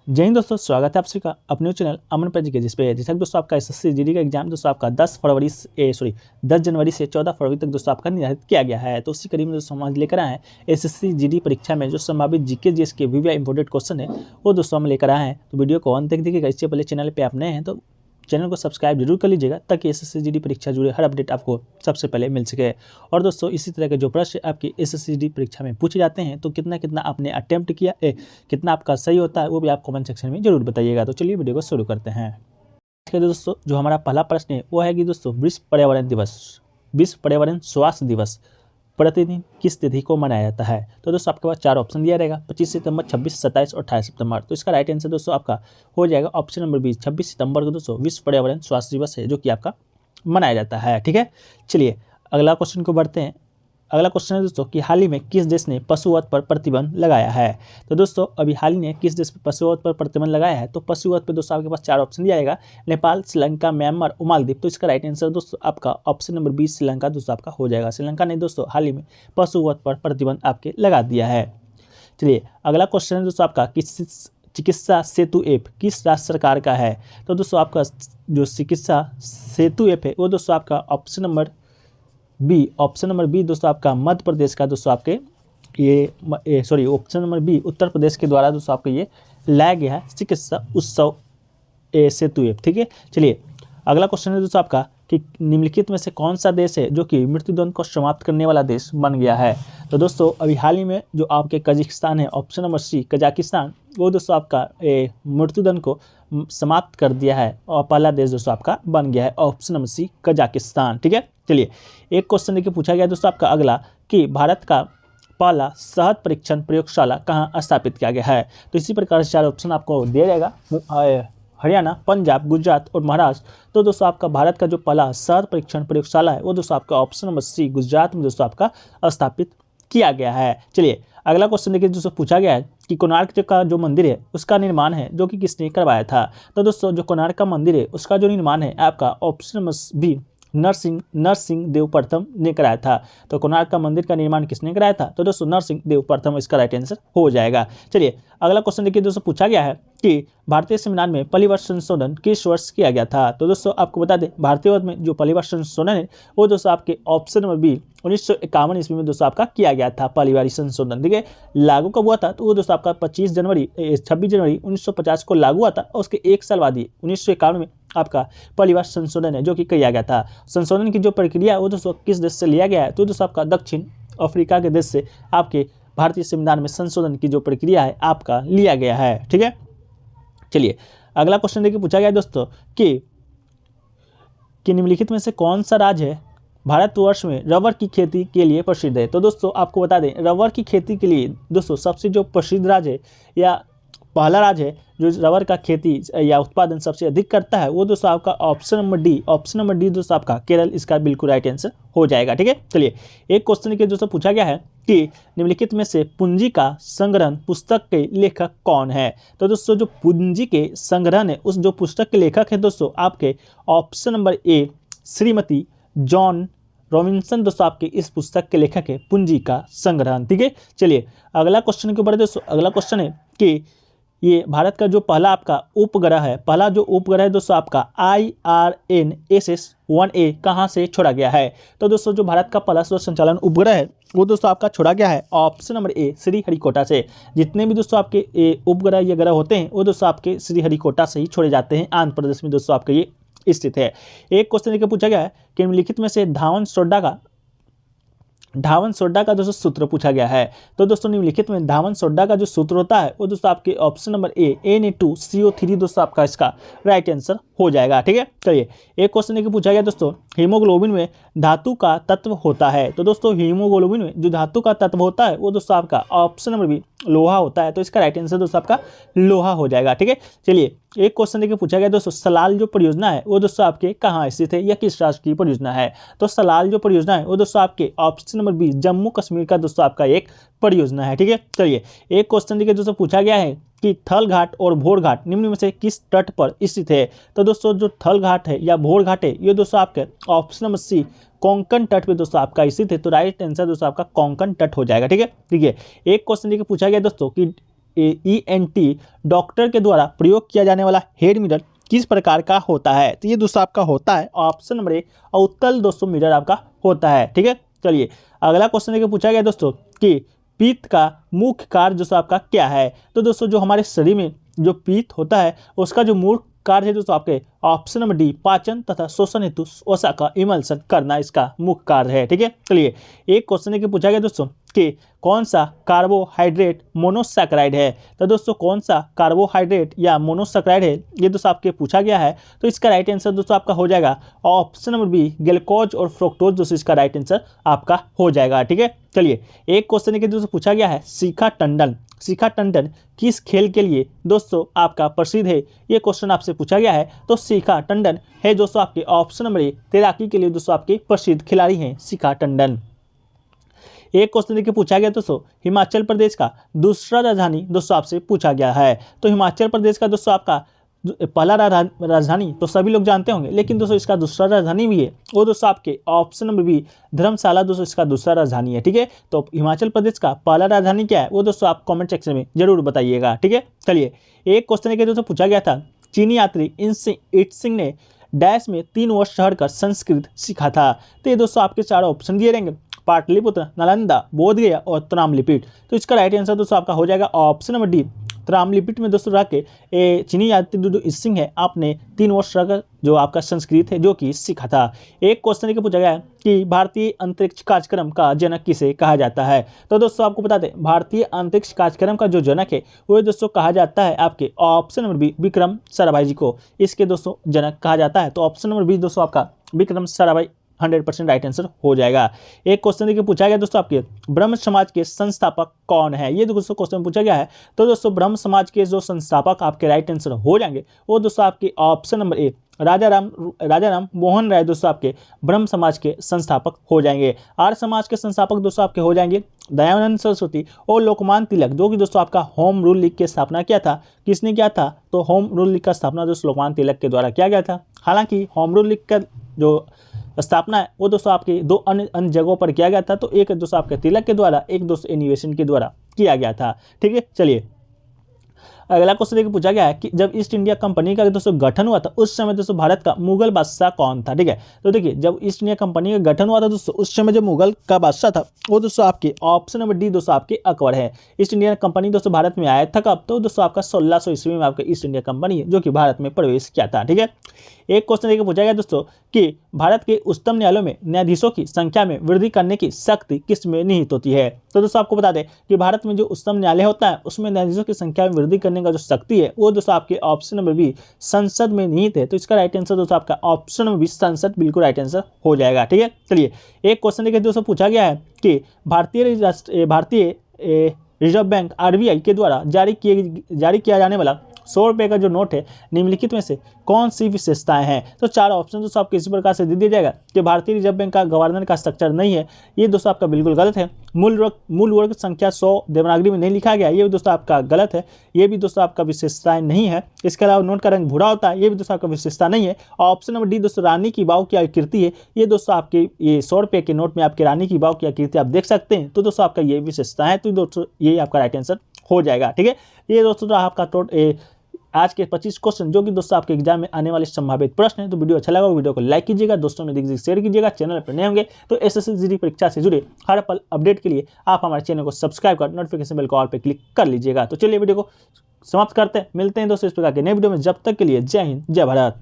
जय हिंद दोस्तों, स्वागत है आप सभी का अपने चैनल अमन पर जी, जिस पे जैसा कि दोस्तों आपका एसएससी जीडी का एग्जाम दोस्तों आपका 10 जनवरी से 14 फरवरी तक दोस्तों आपका निर्धारित किया गया है। तो उसी करीब में दोस्तों हम लेकर आए हैं एसएससी जीडी परीक्षा में जो संभावित जीके जीएस के वीवीआई इंपोर्टेंट क्वेश्चन है वो दोस्तों हम लेकर आए हैं। तो वीडियो को अंत तक देखिएगा। इससे पहले चैनल पर आप नए हैं तो चैनल को सब्सक्राइब जरूर कर लीजिएगा ताकि एसएससी जीडी परीक्षा जुड़े हर अपडेट आपको सबसे पहले मिल सके। और दोस्तों इसी तरह के जो प्रश्न आपकी एसएससी जीडी परीक्षा में पूछे जाते हैं तो कितना आपने अटेम्प्ट किया कितना आपका सही होता है वो भी आप कमेंट सेक्शन में जरूर बताइएगा। तो चलिए वीडियो को शुरू करते हैं। दोस्तों जो हमारा पहला प्रश्न है वो है कि दोस्तों विश्व पर्यावरण दिवस, विश्व पर्यावरण स्वास्थ्य दिवस प्रतिदिन किस तिथि को मनाया जाता है। तो दोस्तों आपके पास 4 ऑप्शन दिया रहेगा, 25 सितंबर, 26, 27 और 28 सितंबर। तो इसका राइट आंसर दोस्तों आपका हो जाएगा ऑप्शन नंबर 20, 26 सितंबर को दोस्तों विश्व पर्यावरण स्वास्थ्य दिवस है जो कि आपका मनाया जाता है। ठीक है, चलिए अगला क्वेश्चन को बढ़ते हैं। अगला क्वेश्चन है दोस्तों कि हाल ही में किस देश ने पशुवध पर प्रतिबंध लगाया है। तो दोस्तों अभी हाल ही में किस देश पर पशुवध पर प्रतिबंध लगाया है। तो पशुवध पे दोस्तों आपके पास 4 ऑप्शन दिया जाएगा, नेपाल, श्रीलंका, म्यांमार, मालदीव। तो इसका राइट आंसर दोस्तों आपका ऑप्शन नंबर 20 श्रीलंका दोस्तों आपका हो जाएगा। श्रीलंका ने दोस्तों हाल ही में पशुवध पर प्रतिबंध आपके लगा दिया है। चलिए अगला क्वेश्चन है दोस्तों आपका किस चिकित्सा सेतु ऐप किस राज्य सरकार का है। तो दोस्तों आपका जो चिकित्सा सेतु ऐप है वो दोस्तों आपका ऑप्शन नंबर बी दोस्तों आपका मध्य प्रदेश का दोस्तों आपके option number B Uttar Pradesh के द्वारा दोस्तों आपको ये लाया गया है चिकित्सा उत्सव सेतु ऐप। ठीक है, चलिए अगला क्वेश्चन है दोस्तों आपका कि निम्नलिखित में से कौन सा देश है जो कि मृत्युदंड को समाप्त करने वाला देश बन गया है। तो दोस्तों अभी हाल ही में जो आपके कजाकिस्तान है ऑप्शन नंबर सी कजाकिस्तान वो दोस्तों आपका मृत्युदंड को समाप्त कर दिया है और पहला देश दोस्तों आपका बन गया है ऑप्शन नंबर सी कजाकिस्तान। ठीक है, चलिए एक क्वेश्चन देखिए पूछा गया दोस्तों आपका अगला कि भारत का पहला शहद परीक्षण प्रयोगशाला कहाँ स्थापित किया गया है। तो इसी प्रकार से 4 ऑप्शन आपको दिया जाएगा, हरियाणा, पंजाब, गुजरात और महाराष्ट्र। तो दोस्तों आपका भारत का जो पहला शहद परीक्षण प्रयोगशाला है वो दोस्तों आपका ऑप्शन नंबर सी गुजरात में दोस्तों आपका स्थापित किया गया है। चलिए अगला क्वेश्चन देखिए दोस्तों पूछा गया है कि कोणार्क का जो मंदिर है उसका निर्माण है जो कि किसने करवाया था। तो दोस्तों जो कोणार्क का मंदिर है उसका जो निर्माण है आपका option number B Narsingh Dev प्रथम ने कराया था। तो कोणार्क का मंदिर का निर्माण किसने कराया था। तो दोस्तों नरसिंह देव प्रथम इसका राइट आंसर हो जाएगा। चलिए अगला क्वेश्चन देखिए दोस्तों पूछा गया है कि भारतीय संविधान में पहली संशोधन किस वर्ष किया गया था। तो दोस्तों आपको बता दें भारतीय में जो पहली संशोधन है वो दोस्तों आपके ऑप्शन नंबर बी 1951 ईस्वी में दोस्तों आपका किया गया था पहली बार संशोधन। ठीक है, लागू कब हुआ था तो वो दोस्तों आपका 26 जनवरी 1950 को लागू हुआ था और उसके 1 साल बाद ही 1951 में आपका पहली बार संशोधन है जो कि किया गया था। संशोधन की जो प्रक्रिया है वो दोस्तों किस देश से लिया गया है। तो दोस्तों आपका दक्षिण अफ्रीका के देश से आपके भारतीय संविधान में संशोधन की जो प्रक्रिया है आपका लिया गया है। ठीक है, चलिए अगला क्वेश्चन देखिए पूछा गया दोस्तों कि निम्नलिखित में से कौन सा राज्य है भारतवर्ष में रबर की खेती के लिए प्रसिद्ध है। तो दोस्तों आपको बता दें रबर की खेती के लिए दोस्तों सबसे जो प्रसिद्ध राज्य है या पहला राज्य है जो रबर का खेती या उत्पादन सबसे अधिक करता है वो दोस्तों आपका ऑप्शन नंबर डी दोस्तों आपका केरल इसका बिल्कुल राइट आंसर हो जाएगा। ठीक है, चलिए एक क्वेश्चन के दोस्तों पूछा गया है कि निम्नलिखित में से पूंजी का संग्रहण पुस्तक के लेखक कौन है। तो दोस्तों जो पूंजी के संग्रहण है उस जो पुस्तक के लेखक है दोस्तों आपके option number A Shrimati John Robinson दोस्तों आपके इस पुस्तक के लेखक है पूंजी का संग्रहण। ठीक है, चलिए अगला क्वेश्चन के ऊपर दोस्तों अगला क्वेश्चन है कि ये भारत का जो पहला आपका उपग्रह है दोस्तों आपका IRNSS-1A कहाँ से छोड़ा गया है। तो दोस्तों जो भारत का पहला संचालन उपग्रह है वो दोस्तों आपका छोड़ा गया है ऑप्शन नंबर ए श्रीहरिकोटा से। जितने भी दोस्तों आपके उपग्रह या ग्रह होते हैं वो दोस्तों आपके श्रीहरिकोटा से ही छोड़े जाते हैं। आंध्र प्रदेश में दोस्तों आपका ये स्थित है। एक क्वेश्चन देखिए पूछा गया है कि निम्नलिखित में से धावन सोड्डा का दोस्तों सूत्र पूछा गया है। तो दोस्तों निम्नलिखित में धावन सोड्डा का जो सूत्र होता है वो दोस्तों आपके ऑप्शन नंबर ए Na2CO3 दोस्तों आपका इसका राइट आंसर हो जाएगा। ठीक है, चलिए एक क्वेश्चन देखिए पूछा गया दोस्तों हीमोग्लोबिन में धातु का तत्व होता है। तो दोस्तों हीमोग्लोबिन में जो धातु का तत्व होता है वो दोस्तों आपका ऑप्शन नंबर बी लोहा होता है। तो इसका राइट आंसर दोस्तों आपका लोहा हो जाएगा। ठीक है, चलिए एक क्वेश्चन देखिए पूछा गया दोस्तों सलाल जो परियोजना है वो दोस्तों आपके कहाँ स्थित है या किस राज्य की परियोजना है। तो सलाल जो परियोजना है वो दोस्तों आपके option number B Jammu Kashmir का दोस्तों आपका एक परियोजना है। ठीक है, चलिए एक क्वेश्चन देखिए दोस्तों पूछा गया है कि थल घाट और भोर घाट निम्न में से किस तट पर स्थित है। तो दोस्तों जो थल घाट है या भोर घाट है ये दोस्तों आपके ऑप्शन नंबर सी कोंकण तट पे दोस्तों आपका स्थित है। तो राइट आंसर दोस्तों आपका कोंकण तट हो जाएगा। ठीक है, एक क्वेश्चन देखिए पूछा गया दोस्तों कि ENT डॉक्टर के द्वारा प्रयोग किया जाने वाला हेड मिरर किस प्रकार का होता है? तो ये दोस्तों आपका होता है ऑप्शन नंबर ए, अवतल दोस्तों मिरर आपका होता है। ठीक है, चलिए अगला क्वेश्चन देखिए पूछा गया दोस्तों कि पित्त का मुख्य कार्य दोस्तों आपका क्या है? तो दोस्तों जो हमारे शरीर में जो पित्त होता है उसका जो मूल कार्य है दोस्तों आपके ऑप्शन नंबर डी, पाचन तथा शोषण हेतु वसा का इमल्सन करना इसका मुख्य कार्य है। ठीक है, चलिए एक क्वेश्चन देखिए पूछा गया दोस्तों कि कौन सा कार्बोहाइड्रेट मोनोसैकेराइड है? तो दोस्तों कौन सा कार्बोहाइड्रेट या मोनोसैकेराइड है ये दोस्तों आपके पूछा गया है। तो इसका राइट आंसर दोस्तों आपका हो जाएगा ऑप्शन नंबर बी, ग्लूकोज और फ्रुक्टोज दोस्तों इसका राइट आंसर आपका हो जाएगा। ठीक है, चलिए एक क्वेश्चन देखिए दोस्तों पूछा गया है शिखा टंडन किस खेल के लिए दोस्तों आपका प्रसिद्ध है? ये क्वेश्चन आपसे पूछा गया है। तो शिखा टंडन है दोस्तों आपके ऑप्शन नंबर ए, तैराकी के लिए दोस्तों आपके प्रसिद्ध खिलाड़ी हैं शिखा टंडन। एक क्वेश्चन देखिए पूछा गया दोस्तों हिमाचल प्रदेश का दूसरा राजधानी दोस्तों आपसे पूछा गया है। तो हिमाचल प्रदेश का दोस्तों आपका पहला राजधानी तो सभी लोग जानते होंगे, लेकिन दोस्तों इसका दूसरा राजधानी भी है, वो दोस्तों आपके ऑप्शन नंबर बी, धर्मशाला दोस्तों इसका दूसरा राजधानी है। ठीक है, तो हिमाचल प्रदेश का पहला राजधानी क्या है वो दोस्तों आप कमेंट सेक्शन में जरूर बताइएगा। ठीक है, चलिए एक क्वेश्चन के दोस्तों पूछा गया था चीनी यात्री इटसिंग ने डैश में 3 वर्ष रहकर संस्कृत सीखा था। तो ये दोस्तों आपके 4 ऑप्शन दिए रहेंगे, पाटलिपुत्र, नालंदा, बोधगया और त्रामलिपिट। तो इसका राइट आंसर दोस्तों आपका हो जाएगा ऑप्शन नंबर डी, त्रामलिपिट में दोस्तों रह के चीनी यात्री जो इटसिंग है आपने 3 वर्ष रहकर जो आपका संस्कृत है जो कि सीखा था। एक क्वेश्चन देखिए पूछा गया है कि भारतीय अंतरिक्ष कार्यक्रम का जनक किसे कहा जाता है? तो दोस्तों आपको बता दें भारतीय अंतरिक्ष कार्यक्रम का जो जनक है वो दोस्तों कहा जाता है आपके option number B, Vikram Sarabhai ji को इसके दोस्तों जनक कहा जाता है। तो ऑप्शन नंबर बी दोस्तों आपका विक्रम साराभाई 100% राइट आंसर हो जाएगा। एक क्वेश्चन देखिए पूछा गया दोस्तों आपके ब्रह्म समाज के संस्थापक कौन है? ये दोस्तों क्वेश्चन पूछा गया है। तो दोस्तों ब्रह्म समाज के जो संस्थापक आपके राइट आंसर हो जाएंगे वो दोस्तों आपके ऑप्शन नंबर ए, राजा राम मोहन राय दोस्तों आपके ब्रह्म समाज के संस्थापक हो जाएंगे। आर्य समाज के संस्थापक दोस्तों आपके हो जाएंगे दयानंद सरस्वती और लोकमान्य तिलक, जो कि दोस्तों आपका होम रूल लीग की स्थापना किया था। किसने किया था? तो होम रूल लीग का स्थापना दोस्तों लोकमान्य तिलक के द्वारा किया गया था। हालांकि होम रूल लीग का जो स्थापना है वो दोस्तों आपके 2 अन्य जगहों पर किया गया था। तो एक दोस्तों आपके तिलक के द्वारा, एक दोस्तों इनोवेशन के द्वारा किया गया था। ठीक है, चलिए अगला क्वेश्चन देखिए पूछा गया है कि जब ईस्ट इंडिया कंपनी का दोस्तों गठन हुआ था उस समय दोस्तों भारत का मुगल बादशाह कौन था? ठीक है, तो देखिए जब ईस्ट इंडिया कंपनी का गठन हुआ था दोस्तों उस समय जो मुगल का बादशाह था वो दोस्तों आपके ऑप्शन नंबर डी दोस्तों आपके अकबर है। ईस्ट इंडिया कंपनी दोस्तों भारत में आया था कब? तो दोस्तों आपका 1600 ईस्वी में आपका ईस्ट इंडिया कंपनी है जो कि भारत में प्रवेश किया था। ठीक है, एक क्वेश्चन देखिए पूछा गया दोस्तों कि भारत के उच्चतम न्यायालयों में न्यायाधीशों की संख्या में वृद्धि करने की शक्ति किस में निहित होती है? तो दोस्तों आपको बता दें कि भारत में जो उच्चतम न्यायालय होता है उसमें न्यायाधीशों की संख्या में वृद्धि करने का जो शक्ति है वो दोस्तों आपके ऑप्शन नंबर बी, संसद में निहित है। तो इसका राइट आंसर दोस्तों आपका ऑप्शन नंबर बी, संसद बिल्कुल राइट आंसर हो जाएगा। ठीक है, चलिए एक क्वेश्चन देखिए दोस्तों पूछा गया है कि भारतीय रिजर्व बैंक RBI के द्वारा जारी किया जाने वाला 100 रुपये का जो नोट है निम्नलिखित में से कौन सी विशेषताएं हैं? तो 4 ऑप्शन दोस्तों आपको इसी प्रकार से दे दिया जाएगा कि भारतीय रिजर्व बैंक का गवर्नर का स्ट्रक्चर नहीं है, ये दोस्तों आपका बिल्कुल गलत है। मूल वर्ग संख्या 100 देवनागरी में नहीं लिखा गया, ये भी दोस्तों आपका गलत है, ये भी दोस्तों आपका विशेषताएं नहीं है। इसके अलावा नोट का रंग भूरा होता है, ये भी दोस्तों आपका विशेषता नहीं है। ऑप्शन नंबर डी दोस्तों रानी की बाव की आकृति है, ये दोस्तों आपके ये 100 रुपये के नोट में आपके रानी की बाव की आकृति आप देख सकते हैं। तो दोस्तों आपका ये विशेषता है, तो दोस्तों ये आपका राइट आंसर हो जाएगा। ठीक है, ये दोस्तों आपका आज के 25 क्वेश्चन जो कि दोस्तों आपके एग्जाम में आने वाले संभावित प्रश्न है। तो वीडियो अच्छा लगा वीडियो को लाइक कीजिएगा, दोस्तों में दीजिए, शेयर कीजिएगा। चैनल पर नए होंगे तो SSC जीडी परीक्षा से जुड़े हर पल अपडेट के लिए आप हमारे चैनल को सब्सक्राइब कर नोटिफिकेशन बेल को ऑल पे क्लिक कर लीजिएगा। तो चलिए वीडियो को समाप्त करते हैं, मिलते हैं दोस्तों इस प्रकार के नए वीडियो में। जब तक के लिए जय हिंद, जय भारत।